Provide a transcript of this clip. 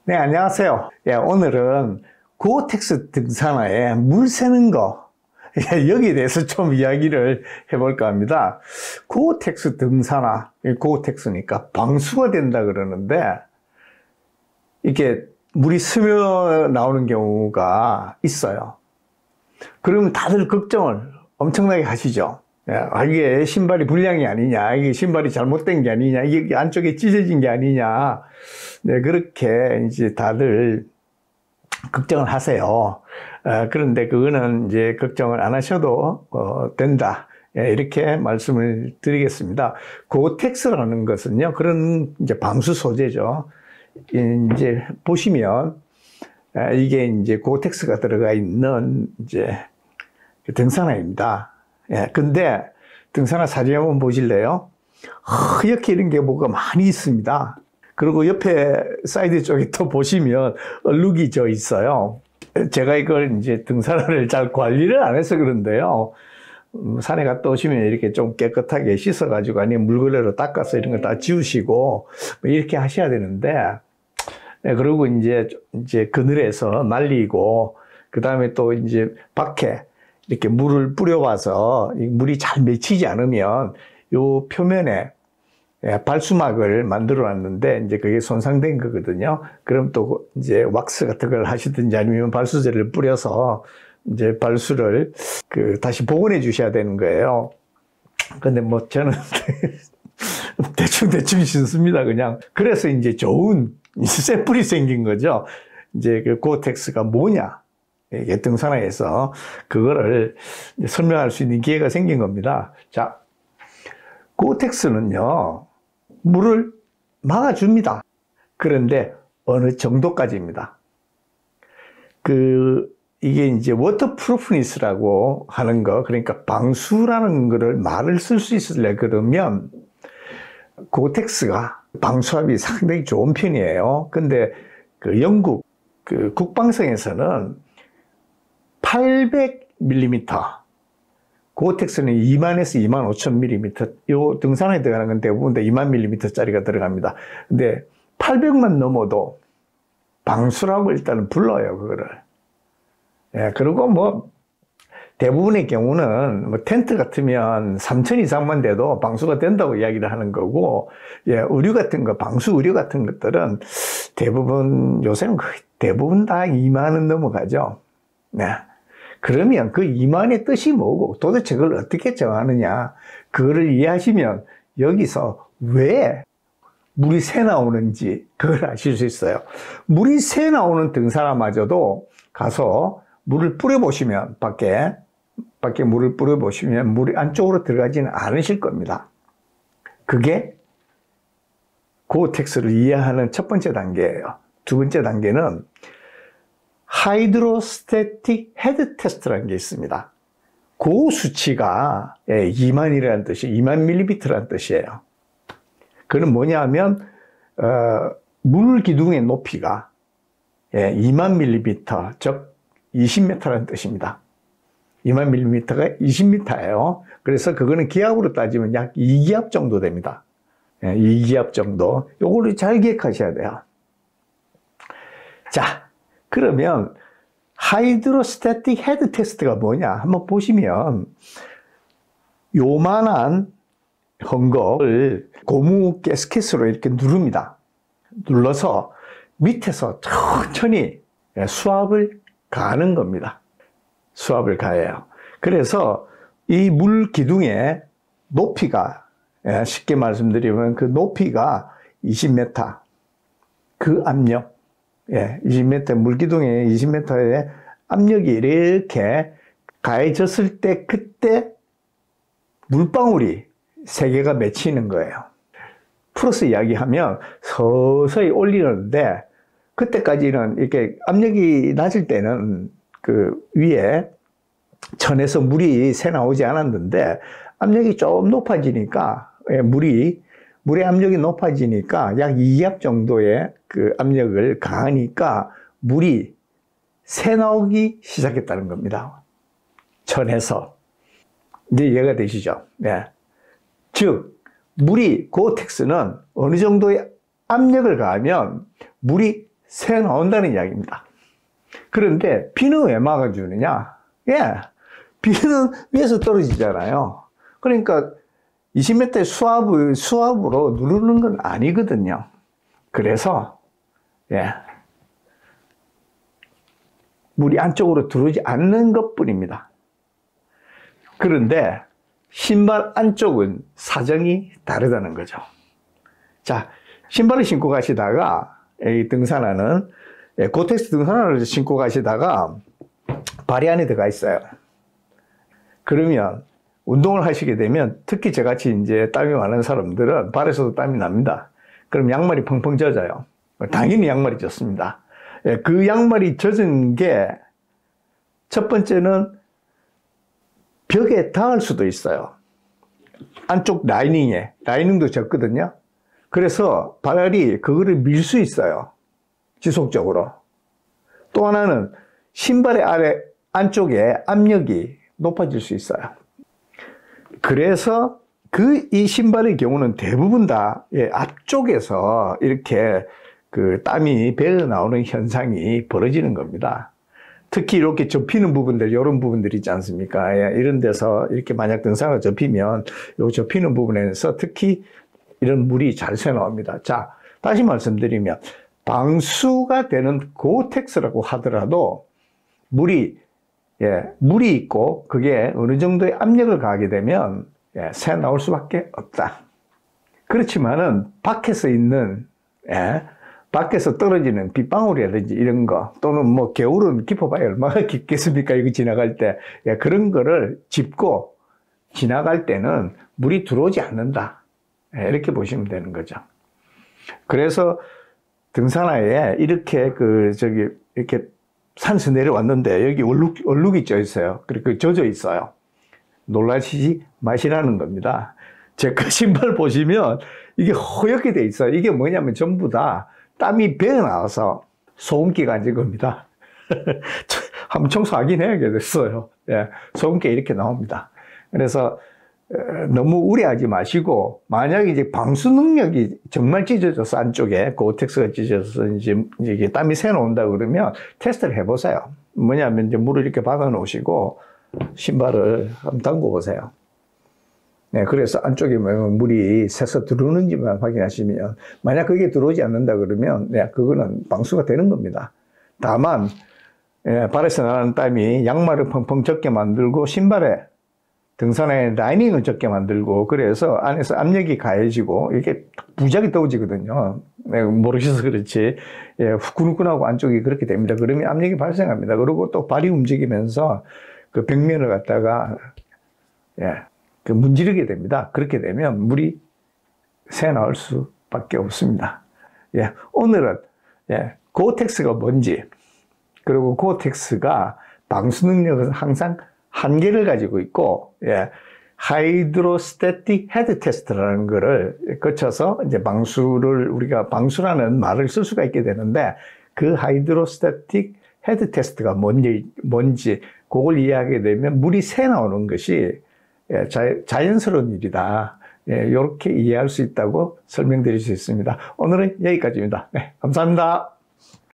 네, 안녕하세요. 예, 오늘은 고어텍스 등산화에 물 새는 거, 여기에 대해서 좀 이야기를 해볼까 합니다. 고어텍스 등산화, 고어텍스니까 방수가 된다 그러는데, 이게 물이 스며 나오는 경우가 있어요. 그러면 다들 걱정을 엄청나게 하시죠. 이게 신발이 불량이 아니냐, 이게 신발이 잘못된 게 아니냐, 이게 안쪽에 찢어진 게 아니냐. 네, 그렇게 이제 다들 걱정을 하세요. 그런데 그거는 이제 걱정을 안 하셔도 된다. 이렇게 말씀을 드리겠습니다. 고어텍스라는 것은요, 그런 이제 방수 소재죠. 이제 보시면 이게 이제 고어텍스가 들어가 있는 이제 등산화입니다. 근데 등산화 사진 한번 보실래요? 하얗게 이런 게 뭐가 많이 있습니다. 그리고 옆에 사이드 쪽에 또 보시면 얼룩이 져 있어요. 제가 이걸 이제 등산화를 잘 관리를 안 해서 그런데요. 산에 갔다 오시면 이렇게 좀 깨끗하게 씻어가지고 아니면 물걸레로 닦아서 이런 거 다 지우시고 이렇게 하셔야 되는데, 그리고 이제 그늘에서 말리고, 그 다음에 또 이제 밖에 이렇게 물을 뿌려봐서 물이 잘 맺히지 않으면 요 표면에 발수막을 만들어 놨는데 이제 그게 손상된 거거든요. 그럼 또 이제 왁스 같은 걸 하시든지 아니면 발수제를 뿌려서 이제 발수를 다시 복원해 주셔야 되는 거예요. 근데 뭐 저는 대충 신습니다, 그냥. 그래서 이제 좋은 샘플이 생긴 거죠. 이제 그 고어텍스가 뭐냐. 이게 등산화에서 그거를 설명할 수 있는 기회가 생긴 겁니다. 자, 고어텍스는요, 물을 막아줍니다. 그런데 어느 정도까지입니다. 이게 이제 워터프루프니스라고 하는 거, 그러니까 방수라는 거를 말을 쓸 수 있을래 그러면 고어텍스가 방수압이 상당히 좋은 편이에요. 근데 영국 국방성에서는 800mm, 고어텍스는 2만에서 2만 5천 mm, 요 등산화에 들어가는 건 대부분 다 2만 mm짜리가 들어갑니다. 근데 800만 넘어도 방수라고 일단은 불러요, 그거를. 그리고 뭐 대부분의 경우는 뭐 텐트 같으면 3천 이상만 돼도 방수가 된다고 이야기를 하는 거고, 의류 같은 거, 방수 의류 같은 것들은 대부분 요새는 거의 대부분 다 2만은 넘어가죠. 네. 그러면 그 2만의 뜻이 뭐고 도대체 그걸 어떻게 정하느냐, 그거를 이해하시면 여기서 왜 물이 새 나오는지 그걸 아실 수 있어요. 물이 새 나오는 등산화마저도 가서 물을 뿌려보시면 밖에 물을 뿌려보시면 물이 안쪽으로 들어가지는 않으실 겁니다. 그게 고어텍스를 이해하는 첫 번째 단계예요. 두 번째 단계는 하이드로스태틱 헤드 테스트라는 게 있습니다. 그 수치가 2만이라는 뜻이 2만 밀리미터라는 뜻이에요. 그건 뭐냐 하면 물 기둥의 높이가 2만 밀리미터, 즉 20m라는 뜻입니다. 2만 밀리미터가 20m예요. 그래서 그거는 기압으로 따지면 약 2기압 정도 됩니다. 2기압 정도. 요거를 잘 기억하셔야 돼요. 자, 그러면 하이드로스태틱 헤드 테스트가 뭐냐 한번 보시면, 요만한 헝겊을 고무 가스켓으로 이렇게 누릅니다. 눌러서 밑에서 천천히 수압을 가하는 겁니다. 수압을 가해요. 그래서 이 물 기둥의 높이가, 쉽게 말씀드리면 그 높이가 20m, 그 압력, 20m, 물기둥에 20m의 압력이 이렇게 가해졌을 때, 그때 물방울이 3개가 맺히는 거예요. 풀어서 이야기하면 서서히 올리는데, 그때까지는 이렇게 압력이 낮을 때는 그 위에 천에서 물이 새 나오지 않았는데, 압력이 좀 높아지니까, 물의 압력이 높아지니까 약 2기압 정도의 그 압력을 가하니까 물이 새 나오기 시작했다는 겁니다. 천에서. 이제 이해가 되시죠? 네. 즉, 고어텍스는 어느 정도의 압력을 가하면 물이 새 나온다는 이야기입니다. 그런데 비는 왜 막아주느냐? 예, 비는 위에서 떨어지잖아요. 그러니까 20m의 수압으로 누르는 건 아니거든요. 그래서 예, 물이 안쪽으로 들어오지 않는 것뿐입니다. 그런데 신발 안쪽은 사정이 다르다는 거죠. 자, 신발을 신고 가시다가 이 등산화는 고텍스 등산화를 신고 가시다가 발이 안에 들어가 있어요. 그러면 운동을 하시게 되면 특히 저같이 이제 땀이 많은 사람들은 발에서도 땀이 납니다. 그럼 양말이 펑펑 젖어요. 당연히 양말이 젖습니다. 그 양말이 젖은 게 첫 번째는 벽에 닿을 수도 있어요. 안쪽 라이닝도 젖거든요. 그래서 발이 그거를 밀 수 있어요. 지속적으로. 또 하나는 신발의 안쪽에 압력이 높아질 수 있어요. 그래서 이 신발의 경우는 대부분 다 앞쪽에서 이렇게 그 땀이 배어 나오는 현상이 벌어지는 겁니다. 특히 이렇게 접히는 부분들, 이런 부분들 있지 않습니까? 이런 데서 이렇게 만약 등산화가 접히면 이 접히는 부분에서 특히 이런 물이 잘 새나옵니다. 자, 다시 말씀드리면 방수가 되는 고텍스라고 하더라도 물이 있고 그게 어느 정도의 압력을 가하게 되면 새 나올 수밖에 없다. 그렇지만은 밖에서 떨어지는 빗방울이라든지 이런 거, 또는 뭐 겨울은 깊어봐야 얼마나 깊겠습니까? 이거 지나갈 때. 그런 거를 짚고 지나갈 때는 물이 들어오지 않는다. 이렇게 보시면 되는 거죠. 그래서 등산화에 이렇게 이렇게 산에서 내려왔는데 여기 얼룩이 쪄 있어요. 그리고 젖어 있어요. 놀라시지 마시라는 겁니다. 제가 신발 보시면 이게 허옇게 돼 있어요. 이게 뭐냐면 전부 다 땀이 배어 나와서 소금기가 앉은 겁니다. 한번 청소하긴 해야겠어요. 소금기 이렇게 나옵니다. 그래서 너무 우려하지 마시고, 만약에 이제 방수 능력이 정말 찢어져서 안쪽에 고텍스가 찢어져서 이제 땀이 새 나온다 그러면 테스트를 해보세요. 뭐냐면 이제 물을 이렇게 받아 놓으시고 신발을 한번 담궈 보세요. 그래서 안쪽에 물이 새서 들어오는지만 확인하시면, 만약 그게 들어오지 않는다 그러면 그거는 방수가 되는 겁니다. 다만 발에서 나는 땀이 양말을 펑펑 젖게 만들고 신발에 등산화에 라이닝을 젖게 만들고, 그래서 안에서 압력이 가해지고 이게 부작이 떠오지거든요. 모르셔서 그렇지. 후끈후끈하고 안쪽이 그렇게 됩니다. 그러면 압력이 발생합니다. 그리고 또 발이 움직이면서 그 벽면을 갖다가 문지르게 됩니다. 그렇게 되면 물이 새 나올 수밖에 없습니다. 오늘은 고텍스가 뭔지, 그리고 고텍스가 방수 능력은 항상 한계를 가지고 있고, 하이드로스태틱 헤드 테스트라는 거를 거쳐서 이제 우리가 방수라는 말을 쓸 수가 있게 되는데, 그 하이드로스태틱 헤드 테스트가 뭔지 그걸 이해하게 되면 물이 새 나오는 것이 자연스러운 일이다. 이렇게 이해할 수 있다고 설명드릴 수 있습니다. 오늘은 여기까지입니다. 감사합니다.